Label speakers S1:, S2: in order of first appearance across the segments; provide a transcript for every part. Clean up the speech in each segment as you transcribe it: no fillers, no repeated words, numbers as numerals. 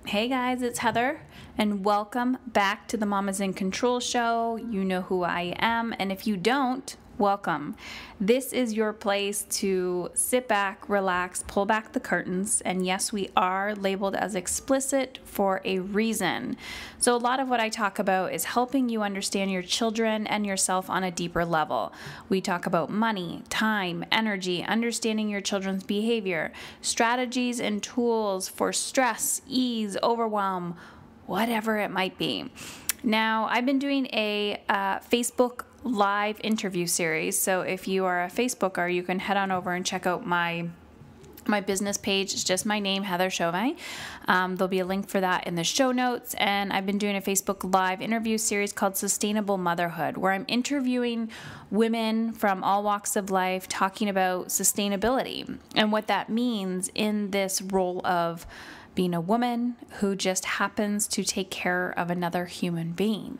S1: Hey guys, it's Heather, and welcome back to the Mamas in Control show. You know who I am, and if you don't, welcome. This is your place to sit back, relax, pull back the curtains, and yes, we are labeled as explicit for a reason. So a lot of what I talk about is helping you understand your children and yourself on a deeper level. We talk about money, time, energy, understanding your children's behavior, strategies and tools for stress, ease, overwhelm, whatever it might be. Now, I've been doing a Facebook live interview series, so if you are a Facebooker, you can head on over and check out my business page. It's just my name, Heather Chauvin. There'll be a link for that in the show notes, and I've been doing a Facebook live interview series called Sustainable Motherhood, where I'm interviewing women from all walks of life talking about sustainability and what that means in this role of being a woman who just happens to take care of another human being.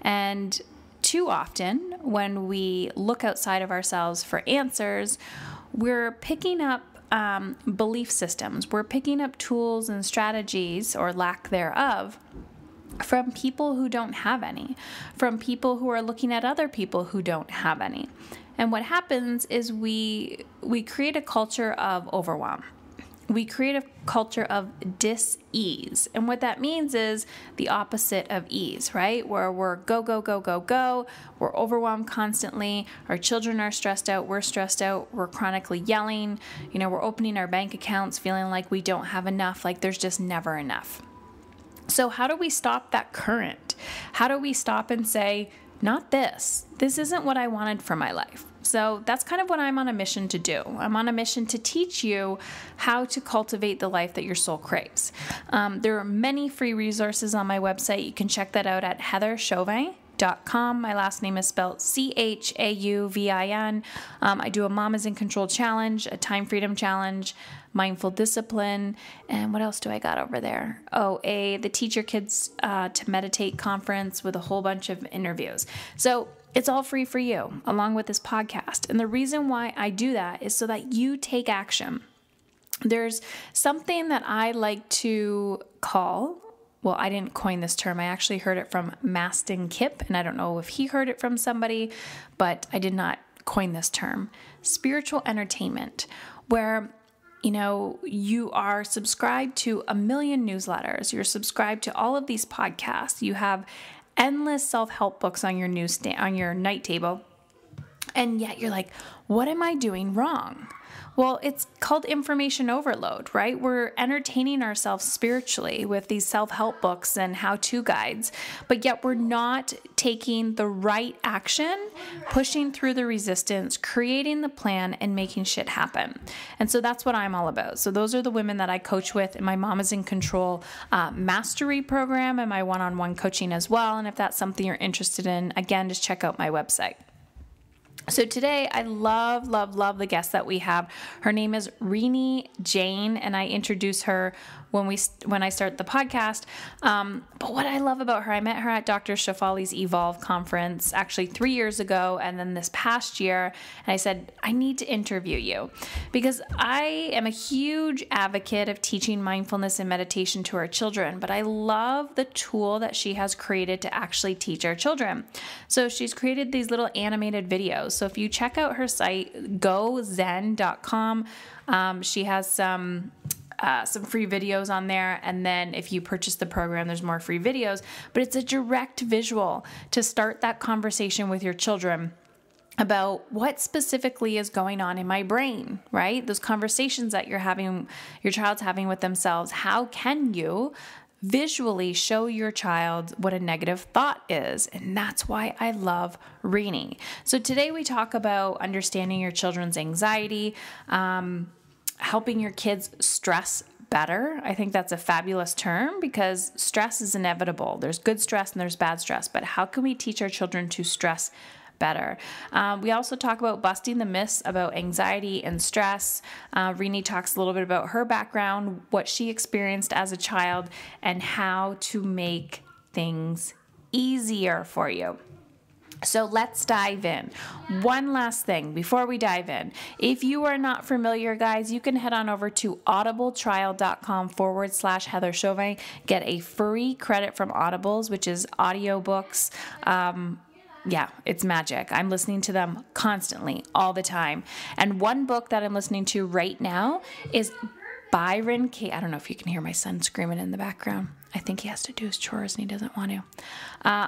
S1: And too often, when we look outside of ourselves for answers, we're picking up belief systems. We're picking up tools and strategies, or lack thereof, from people who don't have any, from people who are looking at other people who don't have any. And what happens is we create a culture of overwhelm. We create a culture of dis-ease. And what that means is the opposite of ease, right? Where we're go, go, go, go, go. We're overwhelmed constantly. Our children are stressed out. We're stressed out. We're chronically yelling. We're opening our bank accounts feeling like we don't have enough, like there's just never enough. So how do we stop that current? How do we stop and say, not this. This isn't what I wanted for my life. So that's kind of what I'm on a mission to do. I'm on a mission to teach you how to cultivate the life that your soul craves. There are many free resources on my website. You can check that out at heatherchauvin.com. My last name is spelled Chauvin. I do a Mamas in Control challenge, a time freedom challenge, mindful discipline, and what else do I got over there? The Teach Your Kids to Meditate conference with a whole bunch of interviews. So it's all free for you, along with this podcast. And the reason why I do that is so that you take action. There's something that I like to call, well, I didn't coin this term. I actually heard it from Mastin Kipp, and I don't know if he heard it from somebody, but I did not coin this term. Spiritual entertainment, where you are subscribed to a million newsletters. You're subscribed to all of these podcasts. You have endless self-help books on your on your night table. And yet you're like, what am I doing wrong? Well, it's called information overload, right? We're entertaining ourselves spiritually with these self-help books and how-to guides, but yet we're not taking the right action, pushing through the resistance, creating the plan, and making shit happen. And so that's what I'm all about. So those are the women that I coach with in my Mamas in Control mastery program and my one-on-one coaching as well. And if that's something you're interested in, again, just check out my website. So today, I love the guest that we have. Her name is Renee Jain, and I introduce her when I start the podcast. But what I love about her, I met her at Dr. Shefali's Evolve conference actually 3 years ago, and then this past year, and I said, I need to interview you because I am a huge advocate of teaching mindfulness and meditation to our children, but I love the tool that she has created to actually teach our children. So she's created these little animated videos. So if you check out her site, gozen.com, she has some free videos on there. And then if you purchase the program, there's more free videos, but it's a direct visual to start that conversation with your children about what specifically is going on in my brain, right? Those conversations that your child's having with themselves. How can you visually show your child what a negative thought is? And that's why I love Renee. So today we talk about understanding your children's anxiety, helping your kids stress better. I think that's a fabulous term because stress is inevitable. There's good stress and there's bad stress, but how can we teach our children to stress better? We also talk about busting the myths about anxiety and stress. Renee talks a little bit about her background, what she experienced as a child, and how to make things easier for you. So let's dive in. One last thing before we dive in. If you are not familiar, guys, you can head on over to audibletrial.com/Heather Chauvin. Get a free credit from Audibles, which is audiobooks. Yeah, it's magic. I'm listening to them constantly, all the time. And one book that I'm listening to right now is Bryon Katie. I don't know if you can hear my son screaming in the background. I think he has to do his chores and he doesn't want to.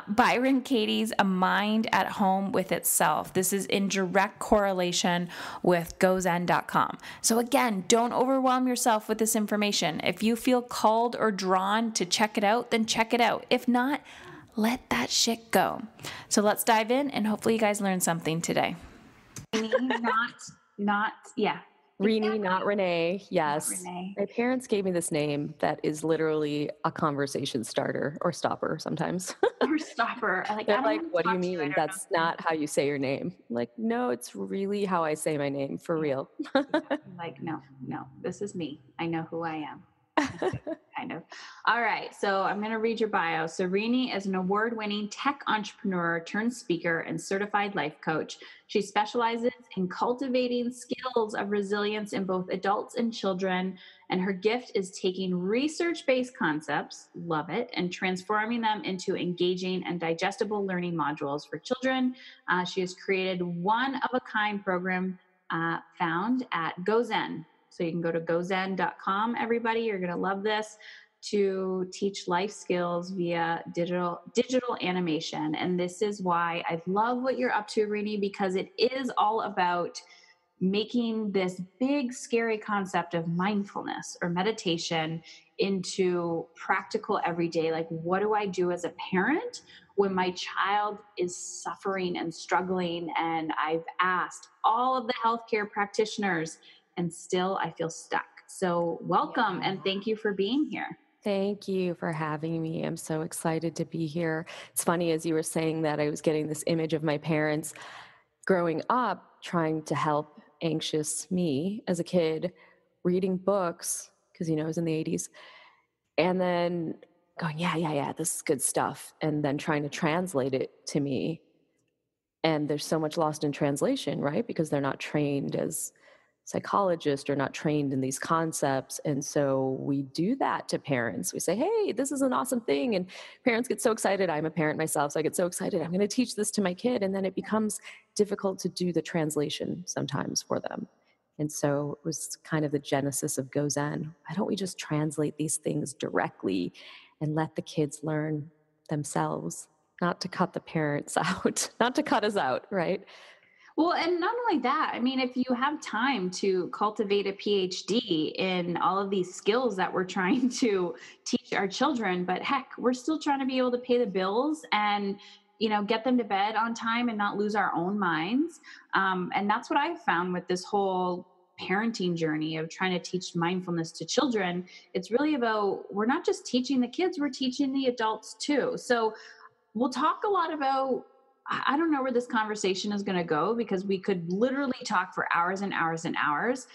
S1: Bryon Katie's A Mind at Home with Itself. This is in direct correlation with gozen.com. So again, don't overwhelm yourself with this information. If you feel called or drawn to check it out, then check it out. If not, let that shit go. So let's dive in and hopefully you guys learned something today. Yeah.
S2: Renee, not Renee. Yes.
S1: Not Renee.
S2: My parents gave me this name that is literally a conversation starter or stopper sometimes.
S1: Or stopper.
S2: They're like, what do you mean? That's not how you say your name. I'm like, no, it's really how I say my name for real.
S1: Like, no, this is me. I know who I am. Kind of. All right. So I'm going to read your bio. So Renee is an award-winning tech entrepreneur turned speaker and certified life coach. She specializes in cultivating skills of resilience in both adults and children. And her gift is taking research-based concepts, love it, and transforming them into engaging and digestible learning modules for children. She has created one-of-a-kind program found at GoZen. So you can go to gozen.com, everybody. You're going to love this, to teach life skills via digital animation. And this is why I love what you're up to, Renee, because it is all about making this big, scary concept of mindfulness or meditation into practical everyday. Like, what do I do as a parent when my child is suffering and struggling? And I've asked all of the healthcare practitioners, and still I feel stuck. So welcome and thank you for being here.
S2: Thank you for having me. I'm so excited to be here. It's funny, as you were saying that, I was getting this image of my parents growing up trying to help anxious me as a kid, reading books, because, it was in the 80s, and then going, yeah, this is good stuff, and then trying to translate it to me. And there's so much lost in translation, right? Because they're not trained as psychologists or not trained in these concepts. And so we do that to parents. We say, hey, this is an awesome thing. And parents get so excited. I'm a parent myself, so I get so excited. I'm going to teach this to my kid. And then it becomes difficult to do the translation sometimes for them. And so it was kind of the genesis of GoZen. Why don't we just translate these things directly and let the kids learn themselves, not to cut the parents out, not to cut us out, right?
S1: Well, and not only that, I mean, if you have time to cultivate a PhD in all of these skills that we're trying to teach our children, but heck, we're still trying to be able to pay the bills and, get them to bed on time and not lose our own minds. And that's what I've found with this whole parenting journey of trying to teach mindfulness to children. It's really about, we're not just teaching the kids, we're teaching the adults too. So we'll talk a lot about, I don't know where this conversation is going to go because we could literally talk for hours and hours and hours.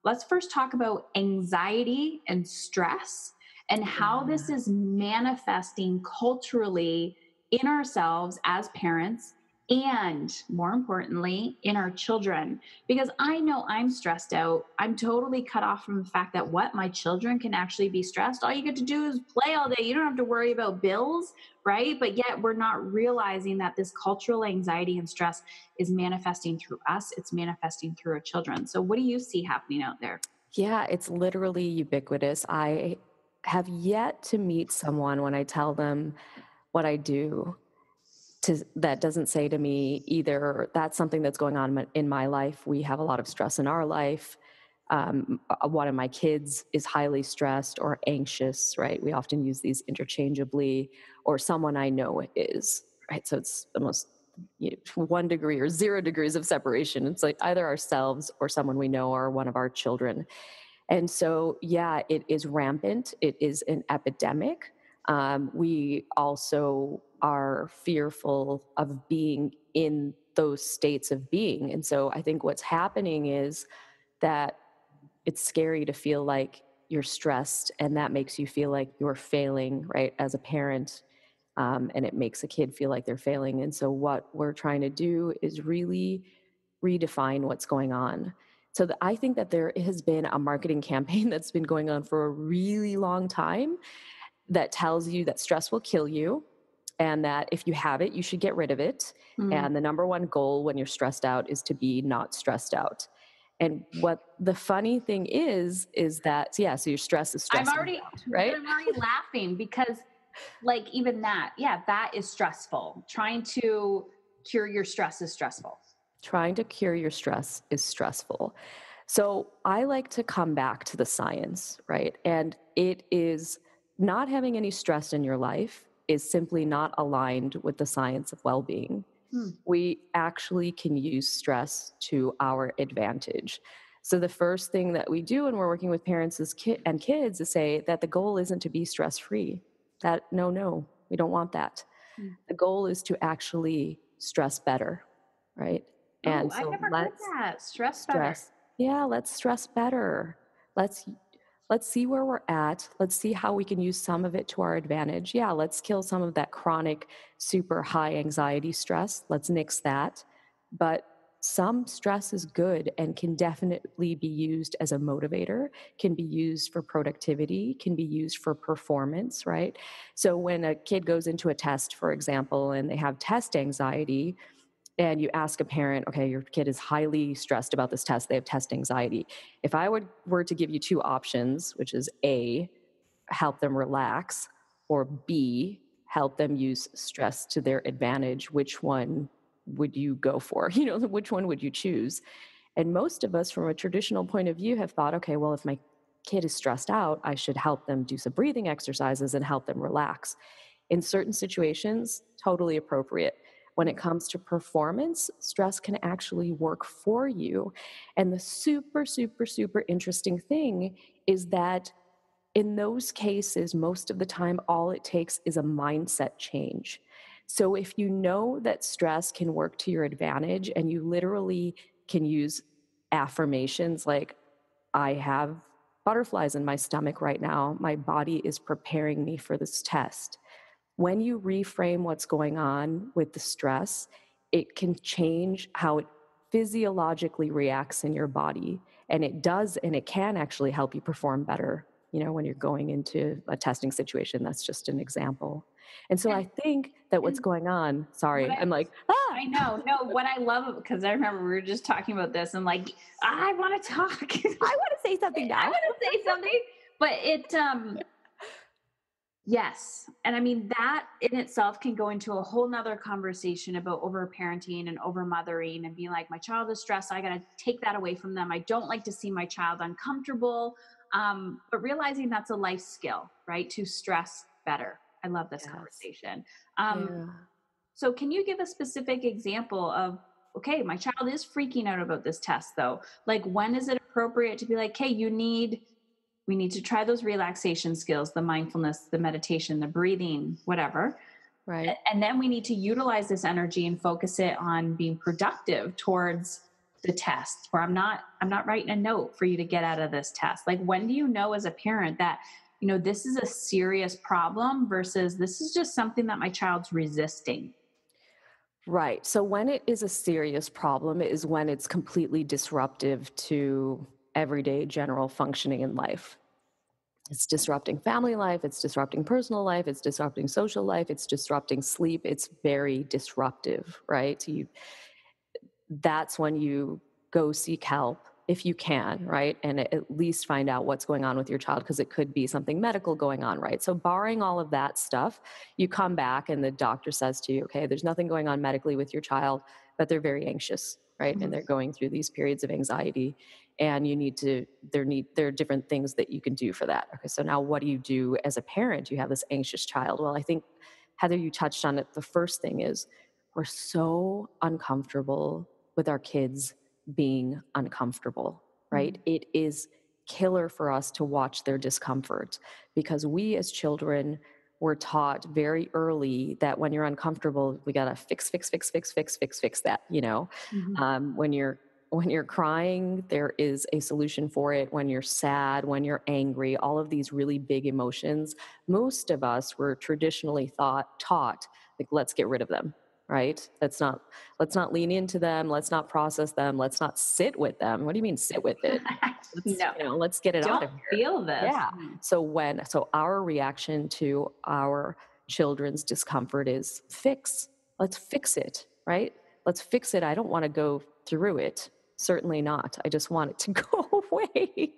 S1: Let's first talk about anxiety and stress and how this is manifesting culturally in ourselves as parents and, more importantly, in our children. Because I know I'm stressed out. I'm totally cut off from the fact that my children can actually be stressed. All you get to do is play all day. You don't have to worry about bills, right? But yet we're not realizing that this cultural anxiety and stress is manifesting through us. It's manifesting through our children. So what do you see happening out there?
S2: Yeah, it's literally ubiquitous. I have yet to meet someone when I tell them what I do that doesn't say to me either that's something that's going on in my life. We have a lot of stress in our life. One of my kids is highly stressed or anxious, right? We often use these interchangeably, or someone I know is, right? So it's almost 1 degree or 0 degrees of separation. It's like either ourselves or someone we know or one of our children. And so, yeah, it is rampant. It is an epidemic. We also are fearful of being in those states of being. And so I think what's happening is that it's scary to feel like you're stressed, and that makes you feel like you're failing, right, as a parent. and it makes a kid feel like they're failing. And so what we're trying to do is really redefine what's going on. So I think that there has been a marketing campaign that's been going on for a really long time that tells you that stress will kill you and that if you have it, you should get rid of it.
S1: Mm.
S2: And the number one goal when you're stressed out is to be not stressed out. And what the funny thing is that, yeah, so your stress is
S1: I'm
S2: stressing
S1: already,
S2: you out,
S1: but
S2: right?
S1: I'm already laughing because, like, even that, yeah, that is stressful. Trying to cure your stress is stressful.
S2: Trying to cure your stress is stressful. So I like to come back to the science, right? And it is not having any stress in your life is simply not aligned with the science of well being.
S1: Hmm.
S2: We actually can use stress to our advantage. So the first thing that we do when we're working with parents and kids is say that the goal isn't to be stress free. That no, we don't want that.
S1: Hmm.
S2: The goal is to actually stress better, right?
S1: Oh,
S2: And
S1: I
S2: so
S1: never heard
S2: let's
S1: that. Stress better.
S2: stress. Yeah, let's stress better. Let's let's see where we're at. Let's see how we can use some of it to our advantage. Yeah, let's kill some of that chronic super high anxiety stress. Let's nix that. But some stress is good and can definitely be used as a motivator, can be used for productivity, can be used for performance, right? So when a kid goes into a test, for example, and they have test anxiety, and you ask a parent, okay, your kid is highly stressed about this test, they have test anxiety. If I were to give you two options, which is A, help them relax, or B, help them use stress to their advantage, which one would you go for? Which one would you choose? And most of us, from a traditional point of view, have thought, okay, well, if my kid is stressed out, I should help them do some breathing exercises and help them relax. In certain situations, totally appropriate. When it comes to performance, stress can actually work for you. And the super, super, super interesting thing is that in those cases, most of the time, all it takes is a mindset change. So if you know that stress can work to your advantage and you literally can use affirmations like, I have butterflies in my stomach right now, my body is preparing me for this test. When you reframe what's going on with the stress, it can change how it physiologically reacts in your body. And it does, and it can actually help you perform better, when you're going into a testing situation. That's just an example. And so
S1: And,
S2: I think that what's
S1: and
S2: going on,
S1: what
S2: sorry, I'm like, ah,
S1: I know, no, what I love, because I remember we were just talking about this and like, I want to talk.
S2: I want to say something
S1: I
S2: now.
S1: want to say something, but yes. And I mean, that in itself can go into a whole nother conversation about over parenting and over mothering and being like, my child is stressed. I got to take that away from them. I don't like to see my child uncomfortable. But realizing that's a life skill, right? To stress better. I love this
S2: Yes.
S1: conversation. Um,
S2: Yeah.
S1: so can you give a specific example of, okay, my child is freaking out about this test though. Like, when is it appropriate to be like, hey, we need to try those relaxation skills, the mindfulness, the meditation, the breathing, whatever.
S2: Right.
S1: And then we need to utilize this energy and focus it on being productive towards the test, where I'm not writing a note for you to get out of this test. Like, when do you know as a parent that, this is a serious problem versus this is just something that my child's resisting?
S2: Right. So when it is a serious problem is when it's completely disruptive to everyday general functioning in life. It's disrupting family life, it's disrupting personal life, it's disrupting social life, it's disrupting sleep. It's very disruptive, right? That's when you go seek help if you can, right? And at least find out what's going on with your child because it could be something medical going on, right? So, barring all of that stuff, you come back and the doctor says to you, okay, there's nothing going on medically with your child, but they're very anxious, right? And they're going through these periods of anxiety. And there are different things that you can do for that. Okay, so now what do you do as a parent? You have this anxious child. Well, I think, Heather, you touched on it. The first thing is we're so uncomfortable with our kids being uncomfortable, right?
S1: Mhm.
S2: It is killer for us to watch their discomfort because we as children were taught very early that when you're uncomfortable, we got to fix that,
S1: Mhm.
S2: when you're when you're crying, there is a solution for it. When you're sad, when you're angry, all of these really big emotions, most of us were traditionally taught, like, let's get rid of them, right? Let's not lean into them, let's not process them, let's not sit with them. What do you mean sit with it? Let's,
S1: No,
S2: let's get it out of
S1: don't
S2: here.
S1: feel this.
S2: Yeah. So our reaction to our children's discomfort is fix. Let's fix it, right? Let's fix it. I don't want to go through it. Certainly not. I just want it to go away.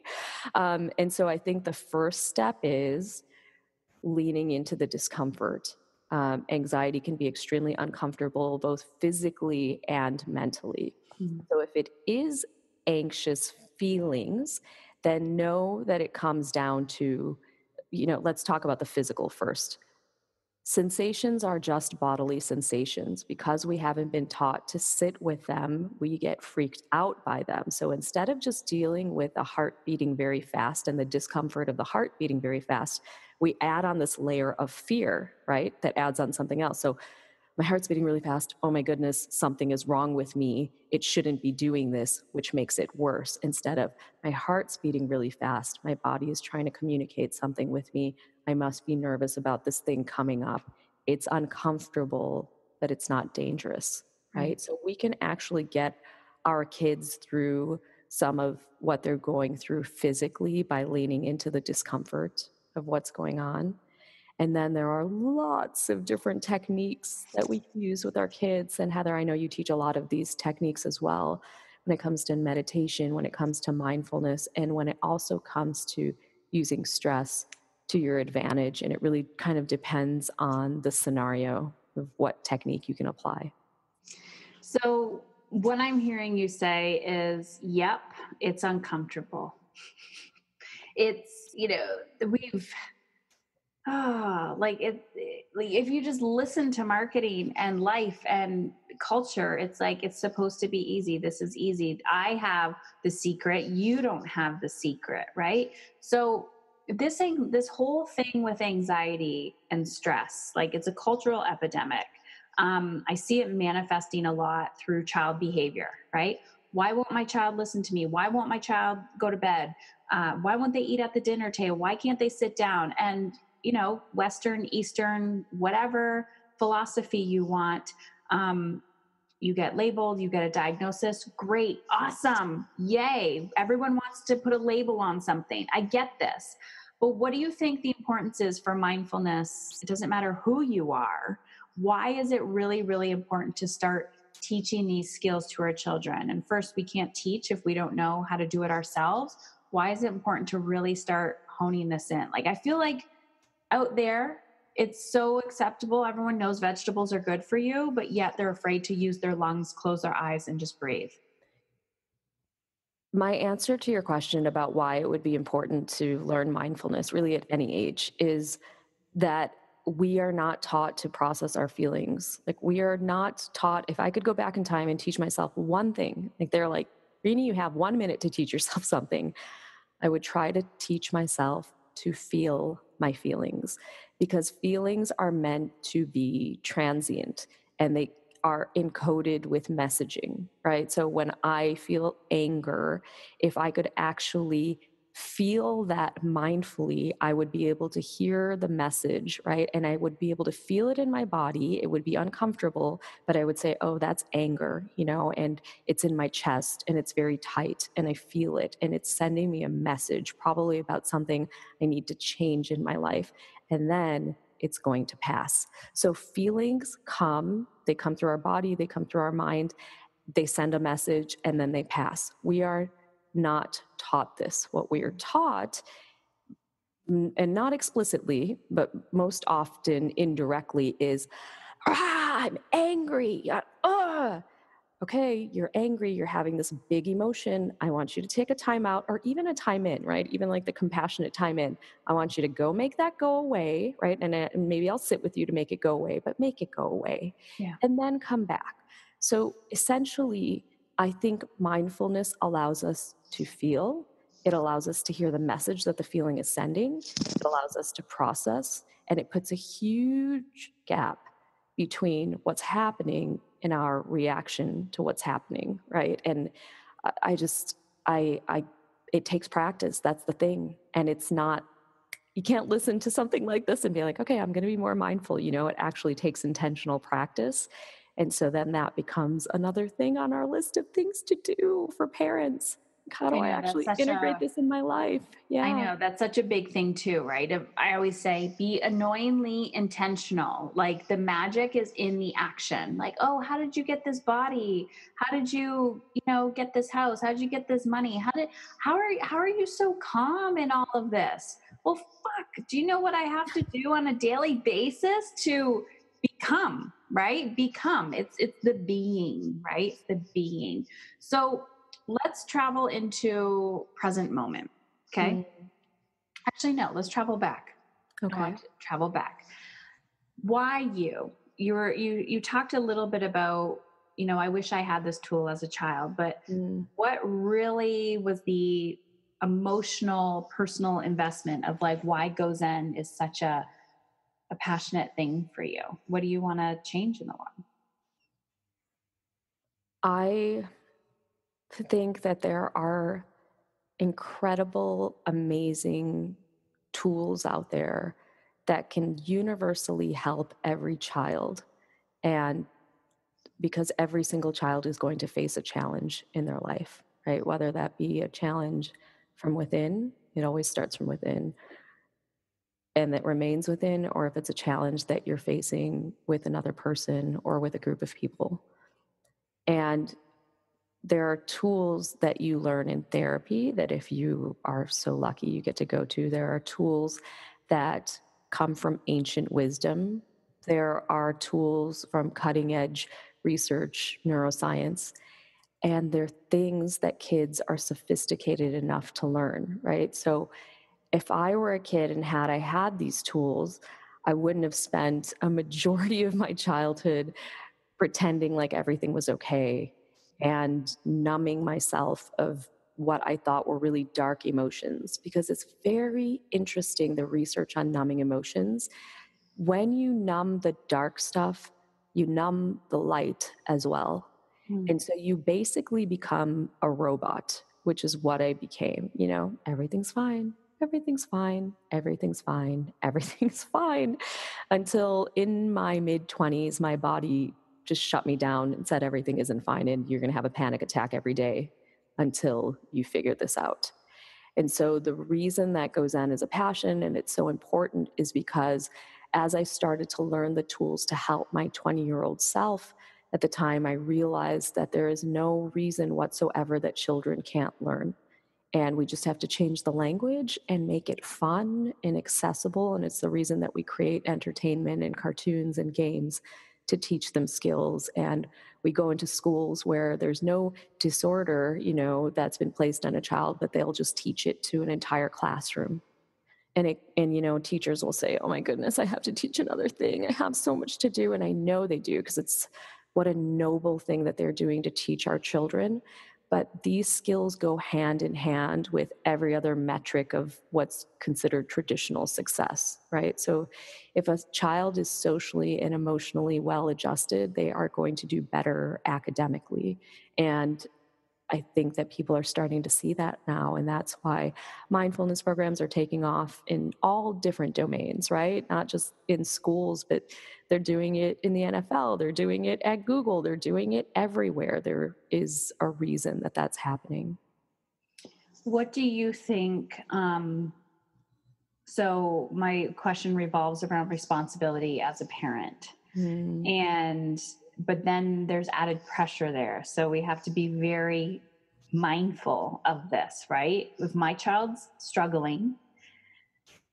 S2: And so I think the first step is leaning into the discomfort. Anxiety can be extremely uncomfortable, both physically and mentally.
S1: Mhm.
S2: So if it is anxious feelings, then know that it comes down to, let's talk about the physical first. Sensations are just bodily sensations. Because we haven't been taught to sit with them, we get freaked out by them. So instead of just dealing with the heart beating very fast and the discomfort of the heart beating very fast, we add on this layer of fear, right? That adds on something else. So my heart's beating really fast. Oh my goodness, something is wrong with me. It shouldn't be doing this, which makes it worse. Instead of my heart's beating really fast, my body is trying to communicate something with me. I must be nervous about this thing coming up. It's uncomfortable, but it's not dangerous,
S1: Right.
S2: right? So we can actually get our kids through some of what they're going through physically by leaning into the discomfort of what's going on. And then there are lots of different techniques that we can use with our kids. And Heather, I know you teach a lot of these techniques as well when it comes to meditation, when it comes to mindfulness, and when it also comes to using stress to your advantage. And it really kind of depends on the scenario of what technique you can apply.
S1: So, what I'm hearing you say is, yep, it's uncomfortable. It's, we've, like if you just listen to marketing and life and culture, it's like it's supposed to be easy. This is easy. I have the secret. You don't have the secret, right? So, this whole thing with anxiety and stress, like it's a cultural epidemic. I see it manifesting a lot through child behavior, right? Why won't my child listen to me? Why won't my child go to bed? Why won't they eat at the dinner table? Why can't they sit down? And Western, Eastern, whatever philosophy you want, you get labeled, you get a diagnosis. Great, awesome, yay. Everyone wants to put a label on something. I get this. But what do you think the importance is for mindfulness? It doesn't matter who you are. Why is it really, really important to start teaching these skills to our children? And first, we can't teach if we don't know how to do it ourselves. Why is it important to really start honing this in? Like, I feel like out there, it's so acceptable. Everyone knows vegetables are good for you, but yet they're afraid to use their lungs, close their eyes, and just breathe.
S2: My answer to your question about why it would be important to learn mindfulness, really at any age, is that we are not taught to process our feelings. Like, we are not taught. If I could go back in time and teach myself one thing, like they're like, Rini, you have 1 minute to teach yourself something, I would try to teach myself to feel my feelings, because feelings are meant to be transient and they are encoded with messaging, right? So when I feel anger, if I could actually feel that mindfully, I would be able to hear the message, right? And I would be able to feel it in my body. It would be uncomfortable, but I would say, oh, that's anger, and it's in my chest and it's very tight and I feel it and it's sending me a message, probably about something I need to change in my life. And then it's going to pass. So feelings come, they come through our body, they come through our mind, they send a message, and then they pass. We are not taught this. What we are taught, and not explicitly, but most often indirectly, is, I'm angry. Okay, you're angry, you're having this big emotion. I want you to take a time out, or even a time in, right? Even like the compassionate time in. I want you to go make that go away, right? And maybe I'll sit with you to make it go away, but make it go away.
S1: Yeah.
S2: And then come back. So essentially, I think mindfulness allows us to feel. It allows us to hear the message that the feeling is sending. It allows us to process, and it puts a huge gap between what's happening and our reaction to what's happening, right? And I just, I, it takes practice. That's the thing. And it's not, you can't listen to something like this and be like, okay, I'm going to be more mindful. It actually takes intentional practice. And so then that becomes another thing on our list of things to do for parents. How do
S1: I
S2: I
S1: know that's
S2: actually
S1: such
S2: integrate
S1: a
S2: this in my life?
S1: I
S2: Yeah.
S1: know that's such a big thing too, right? I always say be annoyingly intentional. Like the magic is in the action. Like, oh, how did you get this body? How did you get this house? How did you get this money? How are you so calm in all of this? Well, fuck, do you know what I have to do on a daily basis to become, right? Become. It's the being, right? The being. So, let's travel into present moment. Okay.
S2: Mm,
S1: Actually, no, let's travel back. I want
S2: okay.
S1: to travel back. Why you? You talked a little bit about, I wish I had this tool as a child, but
S2: Mm.
S1: what really was the emotional, personal investment of like why Go Zen is such a passionate thing for you? What do you want to change in the world?
S2: I think that there are incredible, amazing tools out there that can universally help every child. And because every single child is going to face a challenge in their life, right? Whether that be a challenge from within, it always starts from within and that remains within, or if it's a challenge that you're facing with another person or with a group of people. And there are tools that you learn in therapy that if you are so lucky you get to go to. There are tools that come from ancient wisdom. There are tools from cutting edge research, neuroscience, and they're things that kids are sophisticated enough to learn, right? So if I were a kid and had I had these tools, I wouldn't have spent a majority of my childhood pretending like everything was okay and numbing myself of what I thought were really dark emotions, because it's very interesting, the research on numbing emotions. When you numb the dark stuff, you numb the light as well.
S1: Hmm.
S2: And so you basically become a robot, which is what I became. Everything's fine. Everything's fine. Everything's fine. Everything's fine. Until in my mid 20s, my body just shut me down and said, everything isn't fine. And you're going to have a panic attack every day until you figure this out. And so the reason that goes on as a passion and it's so important is because as I started to learn the tools to help my 20-year-old self, at the time I realized that there is no reason whatsoever that children can't learn. And we just have to change the language and make it fun and accessible. And it's the reason that we create entertainment and cartoons and games to teach them skills. And we go into schools where there's no disorder, that's been placed on a child, but they'll just teach it to an entire classroom. And teachers will say, oh my goodness, I have to teach another thing. I have so much to do. And I know they do, because it's what a noble thing that they're doing to teach our children. But these skills go hand in hand with every other metric of what's considered traditional success, right? So if a child is socially and emotionally well adjusted, they are going to do better academically. And I think that people are starting to see that now. And that's why mindfulness programs are taking off in all different domains, right? Not just in schools, but they're doing it in the NFL. They're doing it at Google. They're doing it everywhere. There is a reason that that's happening.
S1: What do you think? So my question revolves around responsibility as a parent.
S2: Mm,
S1: And but then there's added pressure there. So we have to be very mindful of this, right? If my child's struggling,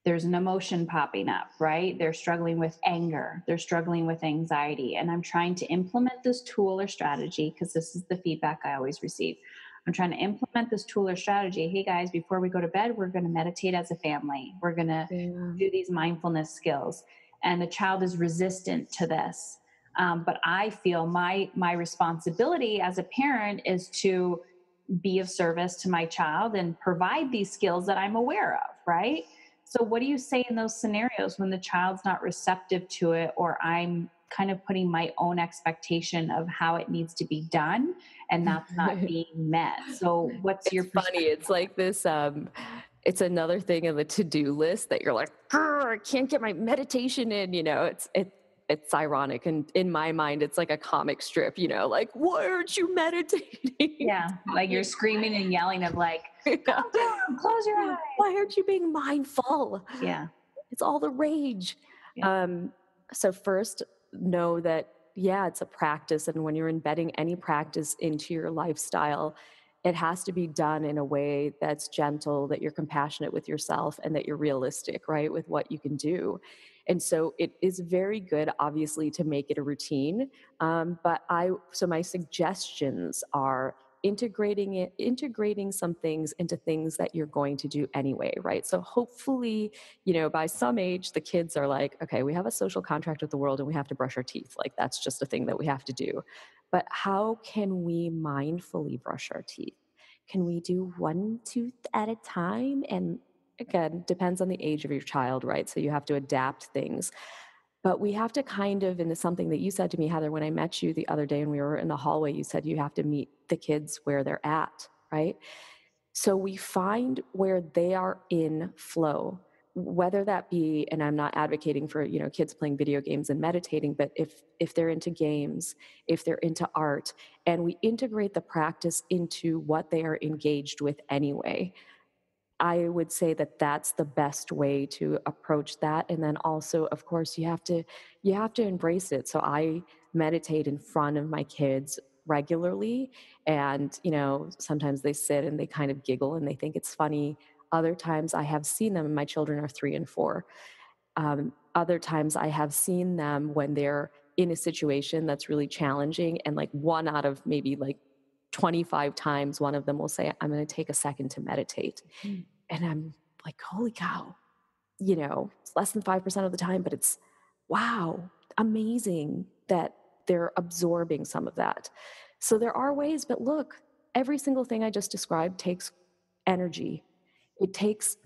S1: there's an emotion popping up, right? They're struggling with anger, they're struggling with anxiety, and I'm trying to implement this tool or strategy, because this is the feedback I always receive. I'm trying to implement this tool or strategy. Hey guys, before we go to bed, we're going to meditate as a family. We're going to
S2: yeah.
S1: do these mindfulness skills. And the child is resistant to this. But I feel my responsibility as a parent is to be of service to my child and provide these skills that I'm aware of, right? So what do you say in those scenarios when the child's not receptive to it, or I'm kind of putting my own expectation of how it needs to be done, and that's not being met. So what's
S2: It's
S1: your
S2: funny.
S1: perspective?
S2: It's like this, it's another thing on the to-do list that you're like, "Grr, I can't get my meditation in, it's ironic. And in my mind, it's like a comic strip, like, why aren't you meditating?
S1: Yeah, like you're screaming and yelling of like,
S2: Yeah.
S1: calm down, close your eyes.
S2: Why aren't you being mindful?
S1: Yeah,
S2: It's all the rage.
S1: yeah.
S2: Um, so first, know that, yeah, it's a practice. And when you're embedding any practice into your lifestyle, it has to be done in a way that's gentle, that you're compassionate with yourself, and that you're realistic, right, with what you can do. And so it is very good, obviously, to make it a routine. So my suggestions are integrating some things into things that you're going to do anyway, right? So hopefully, by some age, the kids are like, okay, we have a social contract with the world and we have to brush our teeth. Like, that's just a thing that we have to do. But how can we mindfully brush our teeth? Can we do one tooth at a time? And again, depends on the age of your child, right? So you have to adapt things. But we have to kind of, and it's something that you said to me, Heather, when I met you the other day and we were in the hallway, you said you have to meet the kids where they're at, right? So we find where they are in flow, whether that be, and I'm not advocating for, kids playing video games and meditating, but if they're into games, if they're into art, and we integrate the practice into what they are engaged with anyway, I would say that that's the best way to approach that. And then also, of course, you have to embrace it. So I meditate in front of my kids regularly, and sometimes they sit and they kind of giggle and they think it's funny. Other times I have seen them, and my children are 3 and 4. Other times I have seen them when they're in a situation that's really challenging, and like one out of maybe like 25 times, one of them will say, I'm going to take a second to meditate.
S1: Mm.
S2: And I'm like, holy cow, it's less than 5% of the time, but it's, wow, amazing that they're absorbing some of that. So there are ways, but look, every single thing I just described takes energy. It takes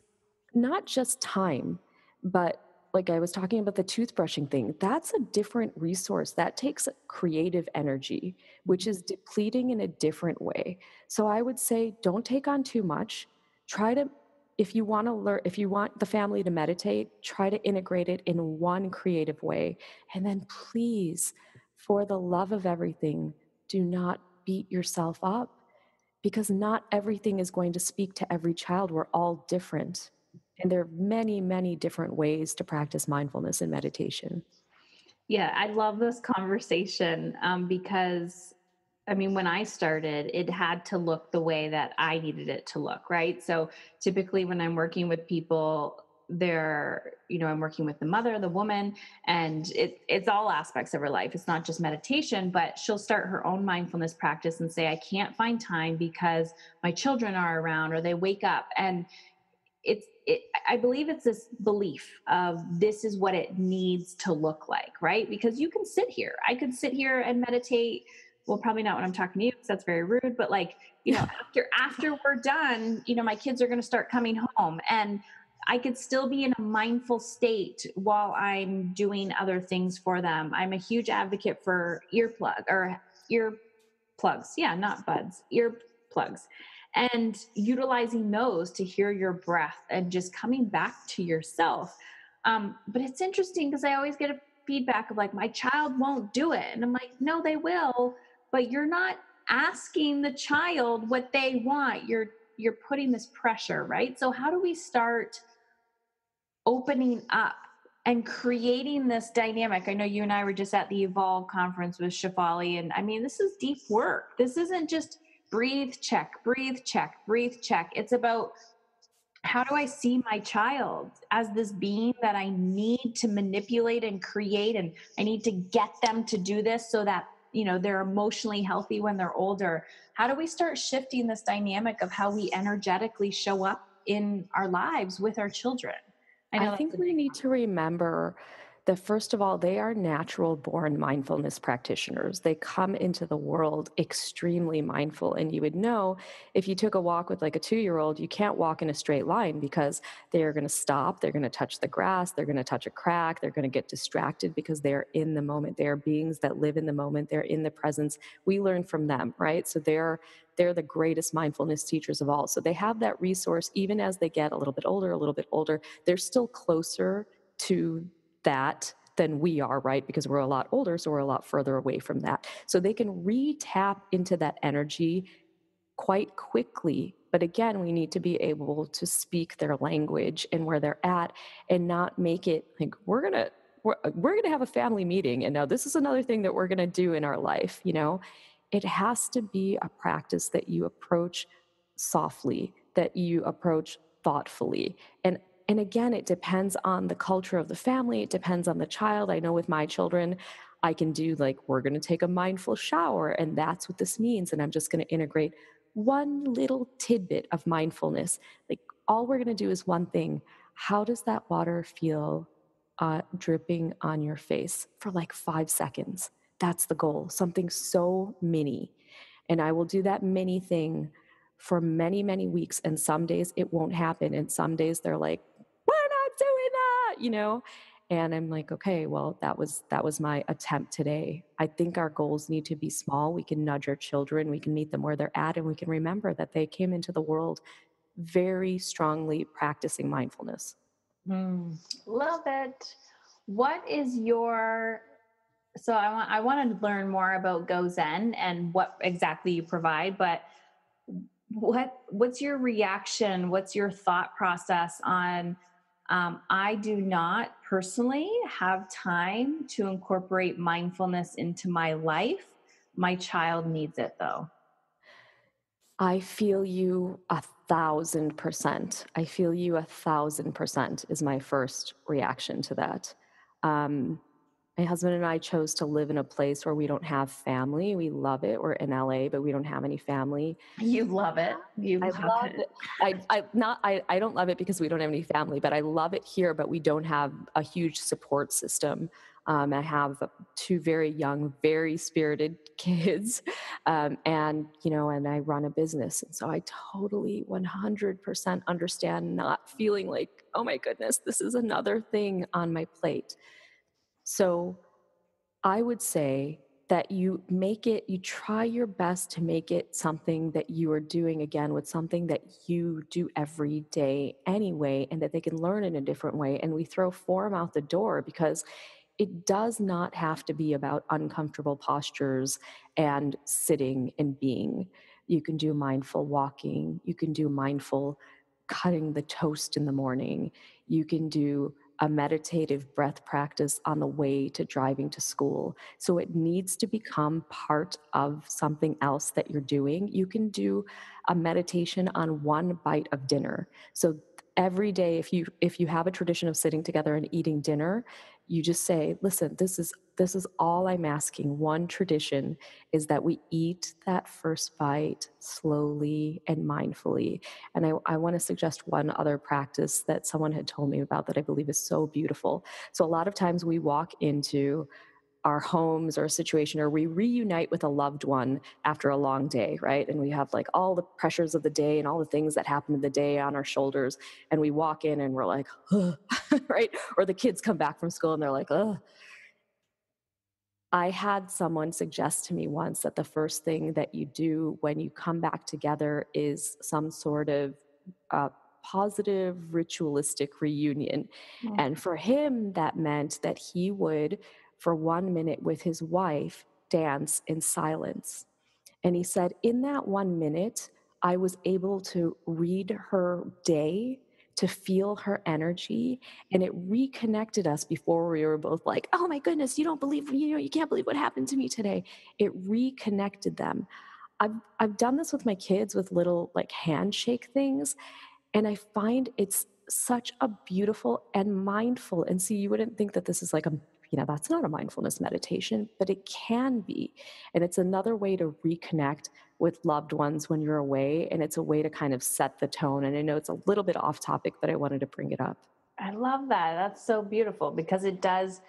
S2: not just time, but like I was talking about the toothbrushing thing, that's a different resource. That takes creative energy, which is depleting in a different way. So I would say don't take on too much. Try to, if you want to learn, if you want the family to meditate, try to integrate it in one creative way. And then please, for the love of everything, do not beat yourself up, because not everything is going to speak to every child. We're all different. And there are many, many different ways to practice mindfulness and meditation.
S1: Yeah, I love this conversation because I mean, when I started, it had to look the way that I needed it to look, right? So typically, when I'm working with people, I'm working with the mother, the woman, and it's all aspects of her life. It's not just meditation, but she'll start her own mindfulness practice and say, I can't find time because my children are around or they wake up. And I believe it's this belief of this is what it needs to look like, right? Because you can sit here. I could sit here and meditate. Well, probably not when I'm talking to you because that's very rude, but like, after we're done, my kids are going to start coming home, and I could still be in a mindful state while I'm doing other things for them. I'm a huge advocate for ear plugs. Yeah, not buds, ear plugs. And utilizing those to hear your breath and just coming back to yourself. But it's interesting because I always get a feedback of like, my child won't do it. And I'm like, no, they will, but you're not asking the child what they want. You're putting this pressure, right? So how do we start opening up and creating this dynamic? I know you and I were just at the Evolve conference with Shafali, and I mean, this is deep work. This isn't just breathe, check, breathe, check, breathe, check. It's about how do I see my child as this being that I need to manipulate and create, and I need to get them to do this so that they're emotionally healthy when they're older. How do we start shifting this dynamic of how we energetically show up in our lives with our children? I
S2: I
S1: know that's
S2: think
S1: a
S2: we
S1: big
S2: need to remember that first of all, they are natural born mindfulness practitioners. They come into the world extremely mindful. And you would know if you took a walk with like a 2-year-old, you can't walk in a straight line because they are going to stop, they're going to touch the grass, they're going to touch a crack, they're going to get distracted because they're in the moment. They are beings that live in the moment, they're in the presence. We learn from them, right? So they're the greatest mindfulness teachers of all. So they have that resource even as they get a little bit older, they're still closer to that than we are, right? Because we're a lot older, so we're a lot further away from that. So they can re-tap into that energy quite quickly. But again, we need to be able to speak their language and where they're at and not make it like we're gonna have a family meeting. And now this is another thing that we're gonna do in our life, you know? It has to be a practice that you approach softly, that you approach thoughtfully. And again, it depends on the culture of the family. It depends on the child. I know with my children, I can do like, we're going to take a mindful shower, and that's what this means. And I'm just going to integrate one little tidbit of mindfulness. Like, all we're going to do is one thing. How does that water feel dripping on your face for like 5 seconds? That's the goal. Something so mini. And I will do that mini thing for many, many weeks. And some days it won't happen. And some days they're like, we're not doing that, you know? And I'm like, okay, well, that was my attempt today. I think our goals need to be small. We can nudge our children, we can meet them where they're at, and we can remember that they came into the world very strongly practicing mindfulness.
S1: Mm, love it. What is your so I want to learn more about Go Zen and what exactly you provide, but what's your reaction? What's your thought process on I do not personally have time to incorporate mindfulness into my life. My child needs it though.
S2: I feel you 1,000%. I feel you 1,000% is my first reaction to that. Um, my husband and I chose to live in a place where we don't have family. We love it. We're in LA, but we don't have any family.
S1: You love it. You
S2: I
S1: love
S2: love
S1: it.
S2: it. I don't love it because we don't have any family, but I love it here, but we don't have a huge support system. I have two very young, very spirited kids. And, you know, and I run a business. And so I totally 100% understand not feeling like, oh my goodness, this is another thing on my plate. So I would say that you try your best to make it something that you are doing again with something that you do every day anyway, and that they can learn in a different way. And we throw form out the door because it does not have to be about uncomfortable postures and sitting and being. You can do mindful walking, you can do mindful cutting the toast in the morning, you can do a meditative breath practice on the way to driving to school. So it needs to become part of something else that you're doing. You can do a meditation on one bite of dinner. So every day, if you have a tradition of sitting together and eating dinner, you just say, listen, this is all I'm asking. One tradition is that we eat that first bite slowly and mindfully. And I want to suggest one other practice that someone had told me about that I believe is so beautiful. So a lot of times we walk into our homes or a situation, or we reunite with a loved one after a long day, right? And we have like all the pressures of the day and all the things that happened in the day on our shoulders. And we walk in and we're like, ugh, right? Or the kids come back from school and they're like, ugh. I had someone suggest to me once that the first thing that you do when you come back together is some sort of uh, positive ritualistic reunion.
S1: Mm.
S2: And for him, that meant that he would, for 1 minute with his wife, dance in silence. And he said, in that 1 minute, I was able to read her day, to feel her energy, and it reconnected us before we were both like, oh my goodness, you don't believe, you can't believe what happened to me today. It reconnected them. I've done this with my kids with little like handshake things, and I find it's such a beautiful and mindful. And see, you wouldn't think that this is like that's not a mindfulness meditation, but it can be. And it's another way to reconnect with loved ones when you're away. And it's a way to kind of set the tone. And I know it's a little bit off topic, but I wanted to bring it up.
S1: I love that. That's so beautiful because it does.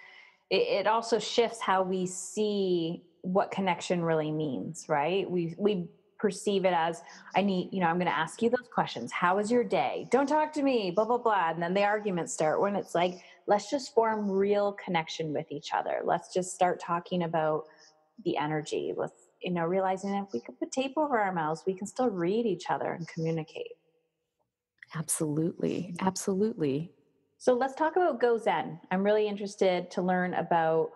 S1: it also shifts how we see what connection really means, right? We perceive it as, I need, I'm going to ask you those questions. How was your day? Don't talk to me, blah blah blah, and then the arguments start. When it's like, let's just form real connection with each other. Let's just start talking about the energy. Let's, realizing that if we could put tape over our mouths, we can still read each other and communicate.
S2: Absolutely. Absolutely.
S1: So let's talk about Go Zen. I'm really interested to learn about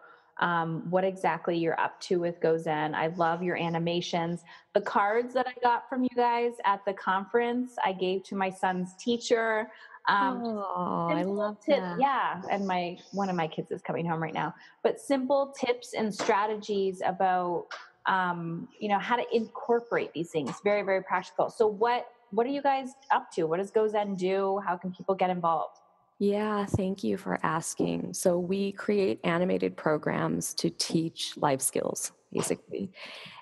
S1: what exactly you're up to with Go Zen. I love your animations. The cards that I got from you guys at the conference, I gave to my son's teacher. Just
S2: Oh, I
S1: simple
S2: love
S1: tip,
S2: that.
S1: yeah. And one of my kids is coming home right now. But simple tips and strategies about how to incorporate these things. Very, very practical. So what are you guys up to? What does Go Zen do? How can people get involved?
S2: Yeah, thank you for asking. So, we create animated programs to teach life skills, basically.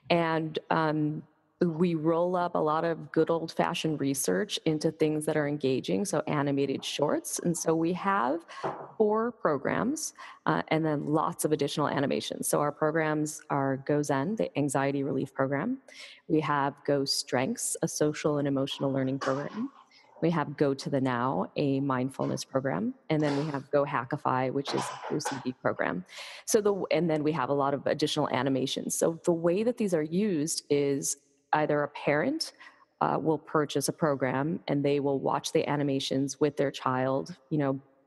S2: And we roll up a lot of good old fashioned research into things that are engaging, so animated shorts. And so we have 4 programs and then lots of additional animations. So our programs are Go Zen, the anxiety relief program. We have Go Strengths, a social and emotional learning program. We have Go to the Now, a mindfulness program, and then we have Go Hackify, which is an OCD program. And then we have a lot of additional animations. So the way that these are used is either a parent will purchase a program and they will watch the animations with their child,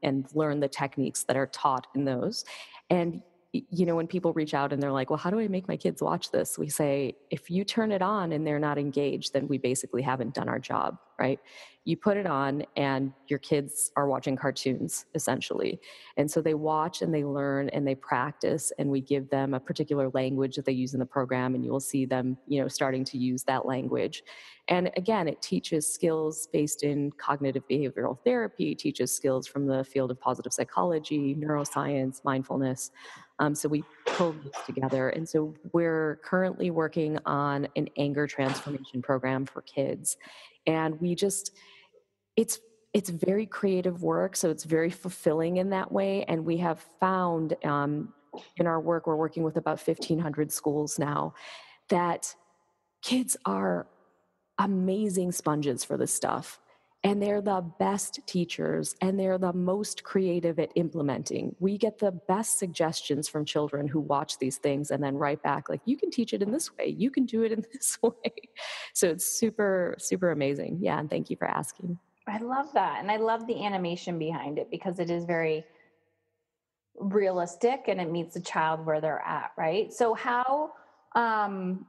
S2: and learn the techniques that are taught in those. And when people reach out and they're like, well, how do I make my kids watch this? We say, if you turn it on and they're not engaged, then we basically haven't done our job, right? You put it on and your kids are watching cartoons, essentially. And so they watch and they learn and they practice, and we give them a particular language that they use in the program, and you will see them, starting to use that language. And again, it teaches skills based in cognitive behavioral therapy, teaches skills from the field of positive psychology, neuroscience, mindfulness. So we pull those together. And so we're currently working on an anger transformation program for kids. And it's it's very creative work, so it's very fulfilling in that way. And we have found in our work, we're working with about 1,500 schools now, that kids are amazing sponges for this stuff. And they're the best teachers, and they're the most creative at implementing. We get the best suggestions from children who watch these things and then write back, like, you can teach it in this way, you can do it in this way. So it's super, super amazing. Yeah. And thank you for asking.
S1: I love that. And I love the animation behind it because it is very realistic and it meets the child where they're at, right? So how um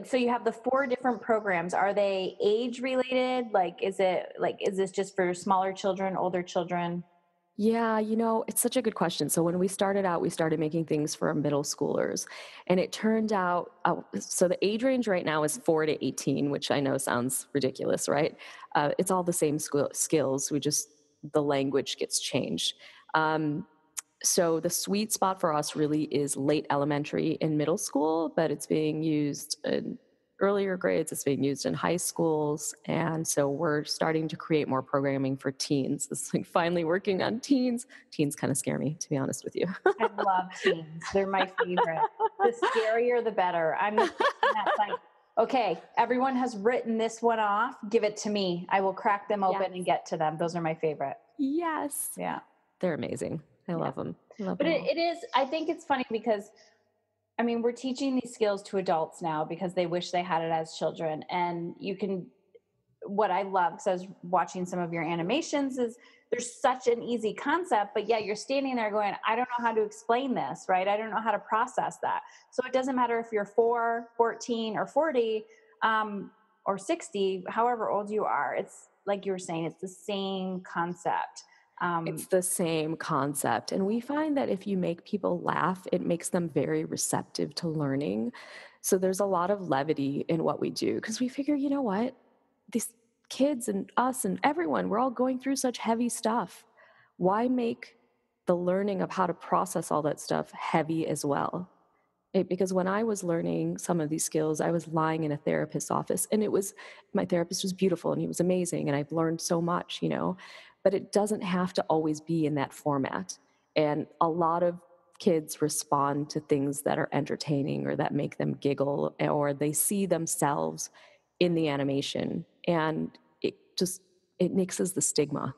S1: so you have the 4 different programs. Are they age related? Is this just for smaller children, older children?
S2: Yeah, it's such a good question. So when we started out, we started making things for middle schoolers. And it turned out, so the age range right now is 4 to 18, which I know sounds ridiculous, right? It's all the same skills. The language gets changed. Um, so the sweet spot for us really is late elementary and middle school, but it's being used in earlier grades, it's being used in high schools. And so we're starting to create more programming for teens. It's like finally working on teens. Teens kind of scare me, to be honest with you.
S1: I love teens. They're my favorite. The scarier, the better. I'm the person that's like, okay, everyone has written this one off. Give it to me. I will crack them open and
S2: Yes.
S1: get to them. Those are my favorite.
S2: Yes.
S1: Yeah.
S2: They're amazing. I
S1: Yeah.
S2: love them. I love
S1: But
S2: them all.
S1: it is, I think it's funny because we're teaching these skills to adults now because they wish they had it as children. And what I love, because I was watching some of your animations, is there's such an easy concept, but yet you're standing there going, I don't know how to explain this, right? I don't know how to process that. So it doesn't matter if you're 4, 14, or 40, or 60, however old you are. It's like you were saying, it's the same concept.
S2: It's the same concept. And we find that if you make people laugh, it makes them very receptive to learning. So there's a lot of levity in what we do because we figure, you know what? These kids and us and everyone, we're all going through such heavy stuff. Why make the learning of how to process all that stuff heavy as well? Because when I was learning some of these skills, I was lying in a therapist's office, and my therapist was beautiful and he was amazing. And I've learned so much, but it doesn't have to always be in that format. And a lot of kids respond to things that are entertaining or that make them giggle, or they see themselves in the animation, and it mixes the stigma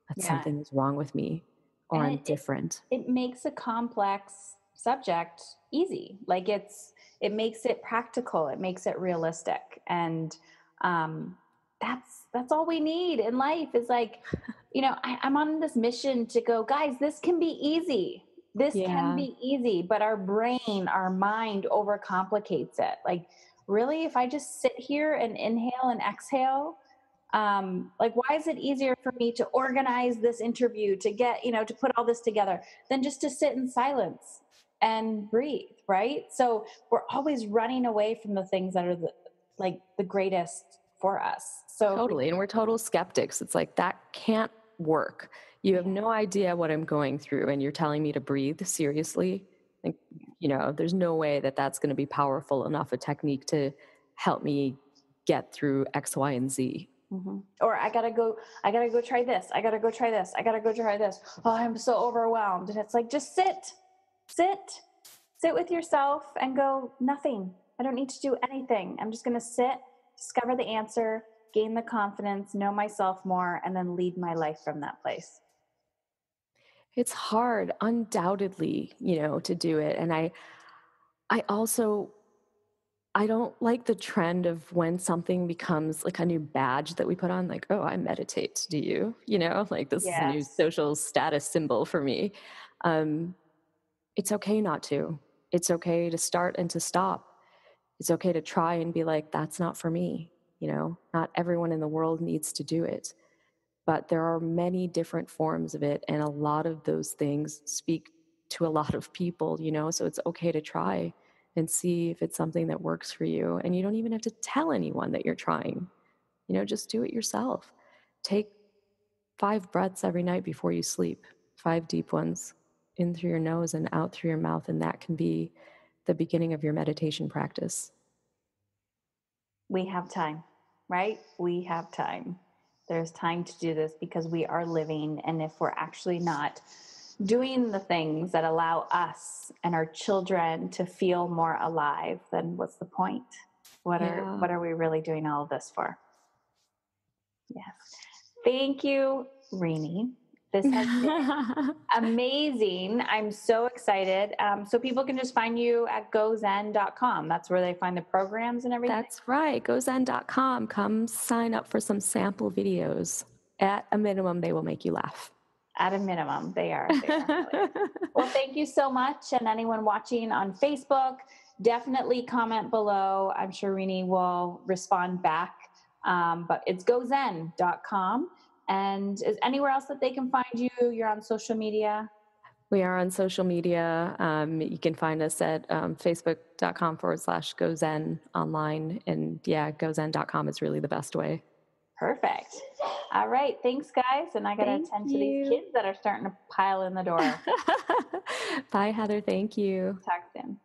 S2: that
S1: Yeah.
S2: something is wrong with me or
S1: And
S2: I'm different.
S1: it makes a complex subject easy. Like it makes it practical. It makes it realistic. And um, that's all we need in life is like, I'm on this mission to go, guys, this can be easy. This can
S2: Yeah,
S1: be easy, but our brain, our mind overcomplicates it. Like, really, if I just sit here and inhale and exhale, like, why is it easier for me to organize this interview, to get, to put all this together, than just to sit in silence and breathe, right? So we're always running away from the things that are the greatest for us. So if we,
S2: totally. And we're total skeptics. It's like, that can't work. You have
S1: yeah,
S2: no idea what I'm going through, and you're telling me to breathe? Seriously? Like, there's no way that that's going to be powerful enough a technique to help me get through X, Y, and Z.
S1: or I gotta go try this. I gotta go try this. I gotta go try this. Oh, I'm so overwhelmed. And it's like, just sit, sit with yourself and go, nothing. I don't need to do anything. I'm just going to sit, discover the answer, gain the confidence, know myself more, and then lead my life from that place.
S2: It's hard, undoubtedly, to do it. And I also, I don't like the trend of when something becomes like a new badge that we put on, like, oh, I meditate. Do you? Like, this is a new
S1: Yes.
S2: social status symbol for me. Um, it's okay not to. It's okay to start and to stop. It's okay to try and be like, that's not for me. Not everyone in the world needs to do it. But there are many different forms of it, and a lot of those things speak to a lot of people, so it's okay to try and see if it's something that works for you. And you don't even have to tell anyone that you're trying. Just do it yourself. Take 5 breaths every night before you sleep, 5 deep ones, in through your nose and out through your mouth, and that can be the beginning of your meditation practice.
S1: We have time, right? We have time. There's time to do this because we are living. And if we're actually not doing the things that allow us and our children to feel more alive, then what's the point?
S2: Yeah.
S1: What are we really doing all of this for? Yes. Thank you, Renee. This has been amazing. I'm so excited. So people can just find you at gozen.com. That's where they find the programs and everything.
S2: That's right. GoZen.com. Come sign up for some sample videos. At a minimum, they will make you laugh.
S1: At a minimum, they are. They are hilarious. Well, thank you so much. And anyone watching on Facebook, definitely comment below. I'm sure Renee will respond back. But it's gozen.com. And is anywhere else that they can find you? You're on social media?
S2: We are on social media. You can find us at facebook.com/GoZen online. And yeah, GoZen.com is really the best way.
S1: Perfect. All right. Thanks, guys. And I got to
S2: Thank
S1: attend to these
S2: you.
S1: kids that are starting to pile in the door.
S2: Bye, Heather. Thank you.
S1: Talk soon.